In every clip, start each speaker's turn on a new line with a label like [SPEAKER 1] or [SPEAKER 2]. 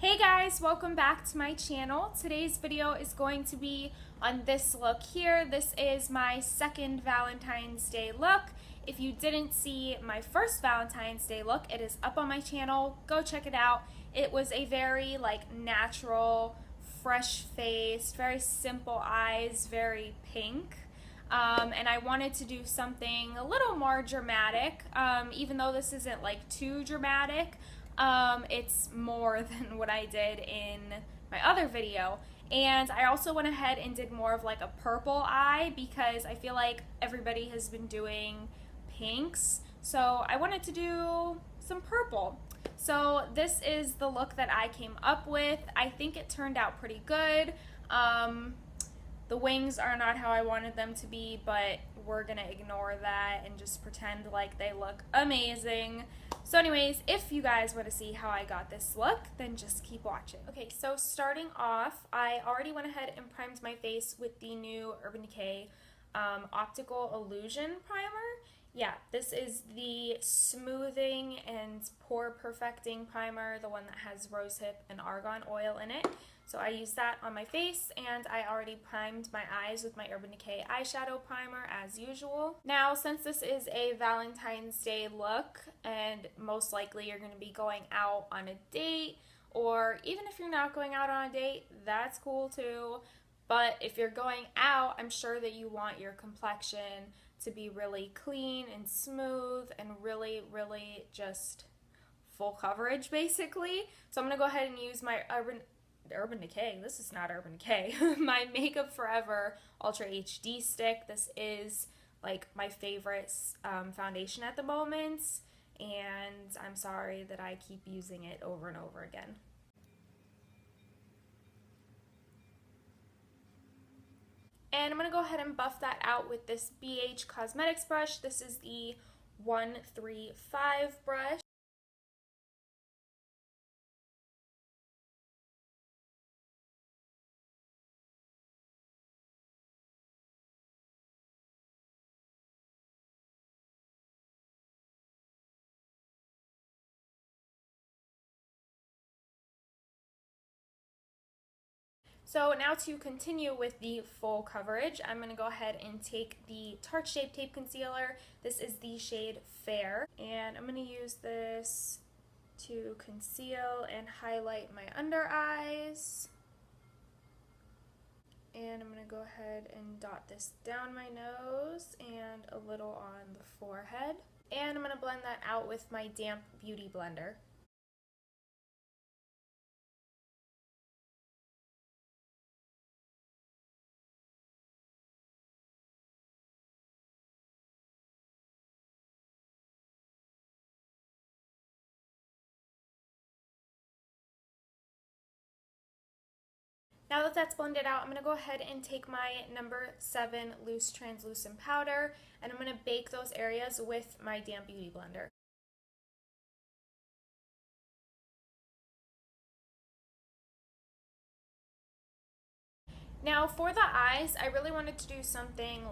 [SPEAKER 1] Hey guys, welcome back to my channel. Today's video is going to be on this look here. This is my second Valentine's Day look. If you didn't see my first Valentine's Day look, it is up on my channel. Go check it out. It was a very natural, fresh face, very simple eyes, very pink. And I wanted to do something a little more dramatic, even though this isn't too dramatic. It's more than what I did in my other video. And I also went ahead and did more of a purple eye because I feel like everybody has been doing pinks. So I wanted to do some purple. So this is the look that I came up with. I think it turned out pretty good. The wings are not how I wanted them to be, but we're gonna ignore that and just pretend like they look amazing. So anyways, if you guys want to see how I got this look, then just keep watching. Okay, so starting off, I already went ahead and primed my face with the new Urban Decay Optical Illusion Primer. Yeah, this is the smoothing and pore perfecting primer, the one that has rosehip and argan oil in it. So I used that on my face, and I already primed my eyes with my Urban Decay eyeshadow primer as usual. Now, since this is a Valentine's Day look, and most likely you're going to be going out on a date, or even if you're not going out on a date, that's cool too. But if you're going out, I'm sure that you want your complexion to be really clean and smooth and really just full coverage basically. So I'm going to go ahead and use my Urban Decay. This is not Urban Decay. My Makeup Forever Ultra HD stick. This is my favorite foundation at the moment, and I'm sorry that I keep using it over and over again. And I'm going to go ahead and buff that out with this BH Cosmetics brush. This is the 135 brush. So now to continue with the full coverage, I'm going to go ahead and take the Tarte Shape Tape Concealer. This is the shade Fair, and I'm going to use this to conceal and highlight my under eyes. And I'm going to go ahead and dot this down my nose and a little on the forehead. And I'm going to blend that out with my damp beauty blender. Now that that's blended out, I'm going to go ahead and take my number 7 loose translucent powder, and I'm going to bake those areas with my damp beauty blender. Now for the eyes, I really wanted to do something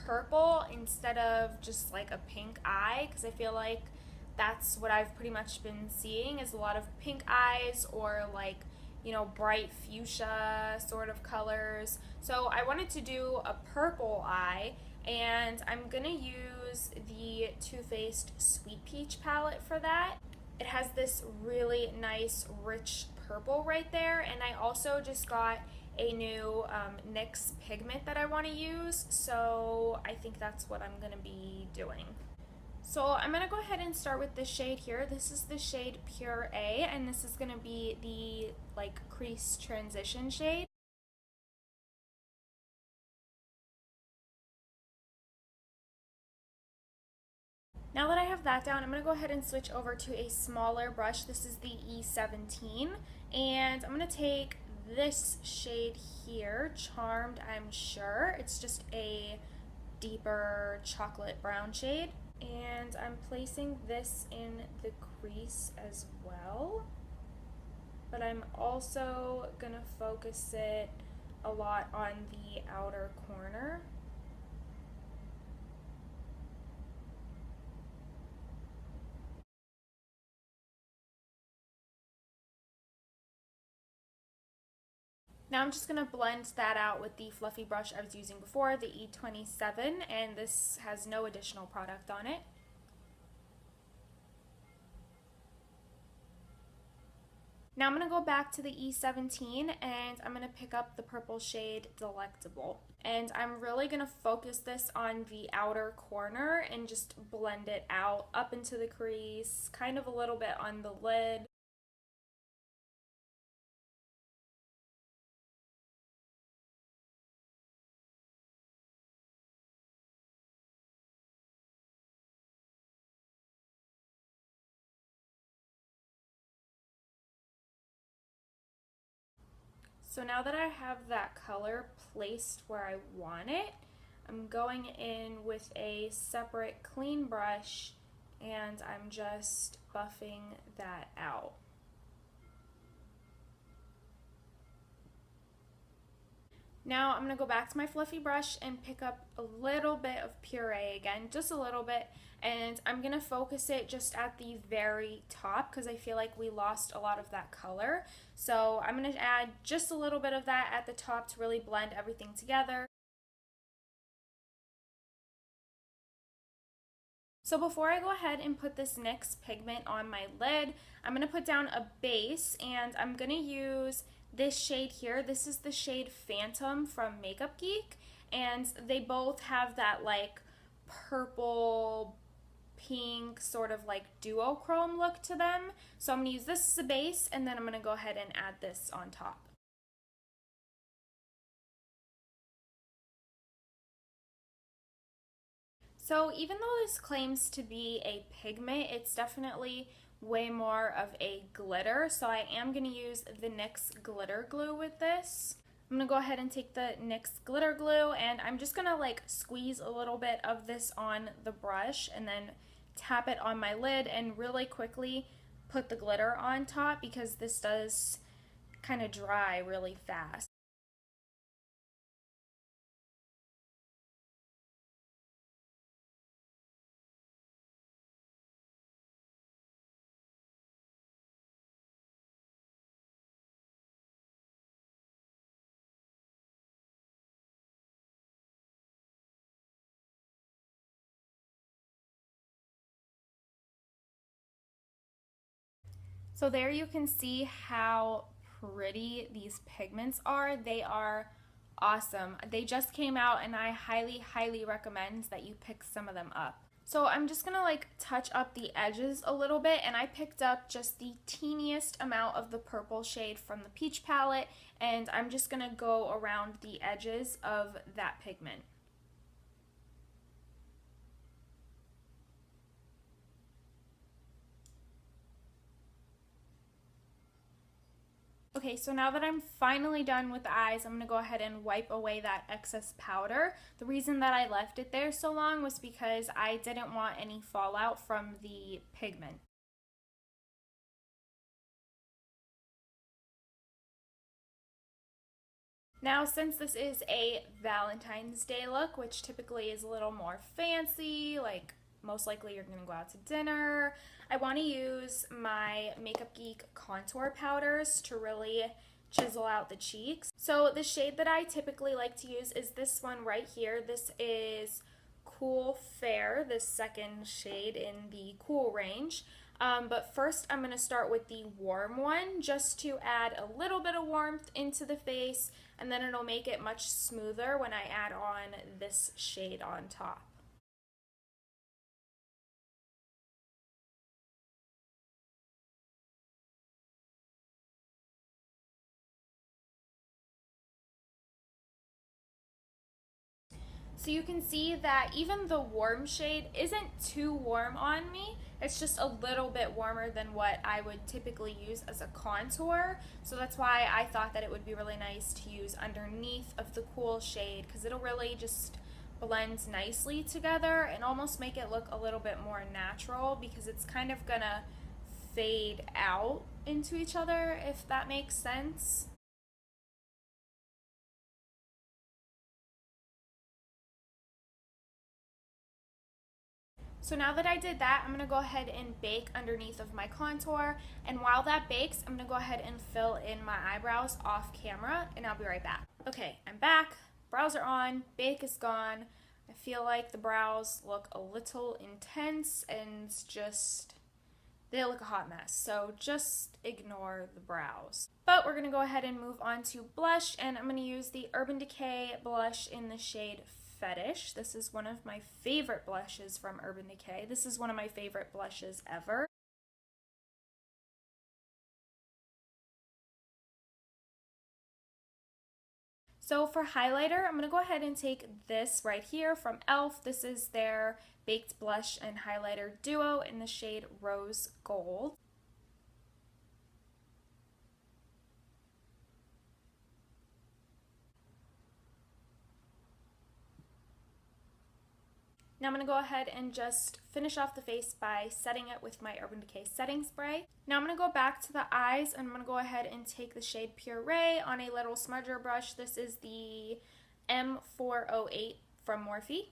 [SPEAKER 1] purple instead of just a pink eye, because I feel like that's what I've pretty much been seeing is a lot of pink eyes or bright fuchsia sort of colors. So I wanted to do a purple eye, and I'm gonna use the Too Faced Sweet Peach palette for that. It has this really nice rich purple right there, and I also just got a new NYX pigment that I want to use, so I think that's what I'm gonna be doing. So I'm going to go ahead and start with this shade here. This is the shade Pure A, and this is going to be the crease transition shade. Now that I have that down, I'm going to go ahead and switch over to a smaller brush. This is the E17, and I'm going to take this shade here, Charmed, I'm sure. It's just a deeper chocolate brown shade. And I'm placing this in the crease as well, but I'm also gonna focus it a lot on the outer corner. Now I'm just going to blend that out with the fluffy brush I was using before, the E27, and this has no additional product on it. Now I'm going to go back to the E17 and I'm going to pick up the purple shade Delectable. And I'm really going to focus this on the outer corner and just blend it out up into the crease, kind of a little bit on the lid. So now that I have that color placed where I want it, I'm going in with a separate clean brush and I'm just buffing that out. Now I'm going to go back to my fluffy brush and pick up a little bit of puree again, just a little bit, and I'm going to focus it just at the very top because I feel like we lost a lot of that color. So I'm going to add just a little bit of that at the top to really blend everything together. So before I go ahead and put this NYX pigment on my lid, I'm going to put down a base and I'm going to use this shade here. This is the shade Phantom from Makeup Geek, and they both have that like purple pink sort of like duochrome look to them. So I'm going to use this as a base and then I'm going to go ahead and add this on top. So even though this claims to be a pigment, it's definitely way more of a glitter. So I am going to use the NYX glitter glue with this. I'm going to go ahead and take the NYX glitter glue and I'm just going to like squeeze a little bit of this on the brush and then tap it on my lid and really quickly put the glitter on top because this does kind of dry really fast. So there you can see how pretty these pigments are. They are awesome. They just came out and I highly recommend that you pick some of them up. So I'm just gonna like touch up the edges a little bit, and I picked up just the teeniest amount of the purple shade from the peach palette and I'm just gonna go around the edges of that pigment. Okay, so now that I'm finally done with the eyes, I'm going to go ahead and wipe away that excess powder. The reason that I left it there so long was because I didn't want any fallout from the pigment. Now, since this is a Valentine's Day look, which typically is a little more fancy, like most likely you're going to go out to dinner, I want to use my Makeup Geek contour powders to really chisel out the cheeks. So the shade that I typically like to use is this one right here. This is Cool Fair, this second shade in the cool range. But first I'm going to start with the warm one just to add a little bit of warmth into the face, and then it'll make it much smoother when I add on this shade on top. So you can see that even the warm shade isn't too warm on me. It's just a little bit warmer than what I would typically use as a contour. So that's why I thought that it would be really nice to use underneath of the cool shade because it'll really just blend nicely together and almost make it look a little bit more natural because it's kind of gonna fade out into each other, if that makes sense. So now that I did that, I'm going to go ahead and bake underneath of my contour. And while that bakes, I'm going to go ahead and fill in my eyebrows off camera, and I'll be right back. Okay, I'm back. Brows are on. Bake is gone. I feel like the brows look a little intense and just, they look a hot mess. So just ignore the brows. But we're going to go ahead and move on to blush, and I'm going to use the Urban Decay blush in the shade Fetish. This is one of my favorite blushes from Urban Decay. This is one of my favorite blushes ever. So for highlighter, I'm going to go ahead and take this right here from e.l.f. This is their Baked Blush and Highlighter Duo in the shade Rose Gold. Now I'm going to go ahead and just finish off the face by setting it with my Urban Decay setting spray. Now I'm going to go back to the eyes, and I'm going to go ahead and take the shade Puree on a little smudger brush. This is the M408 from Morphe.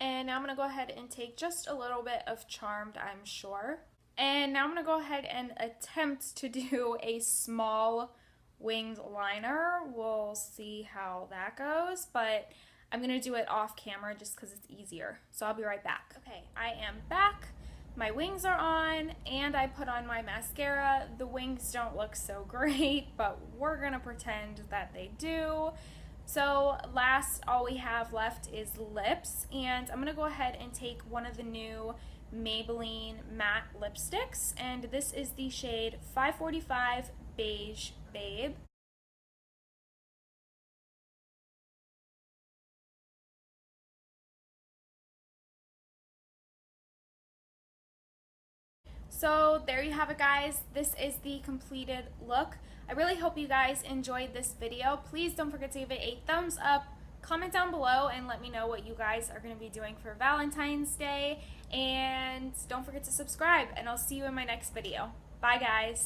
[SPEAKER 1] And now I'm going to go ahead and take just a little bit of Charmed, I'm sure. And now I'm going to go ahead and attempt to do a small winged liner. We'll see how that goes, but I'm going to do it off camera just because it's easier. So I'll be right back. Okay, I am back. My wings are on, and I put on my mascara. The wings don't look so great, but we're going to pretend that they do. So last, all we have left is lips, and I'm going to go ahead and take one of the new Maybelline matte lipsticks, and this is the shade 545 Beige Babe. So there you have it, guys. This is the completed look. I really hope you guys enjoyed this video. Please don't forget to give it a thumbs up. Comment down below and let me know what you guys are going to be doing for Valentine's Day. And don't forget to subscribe, and I'll see you in my next video. Bye, guys.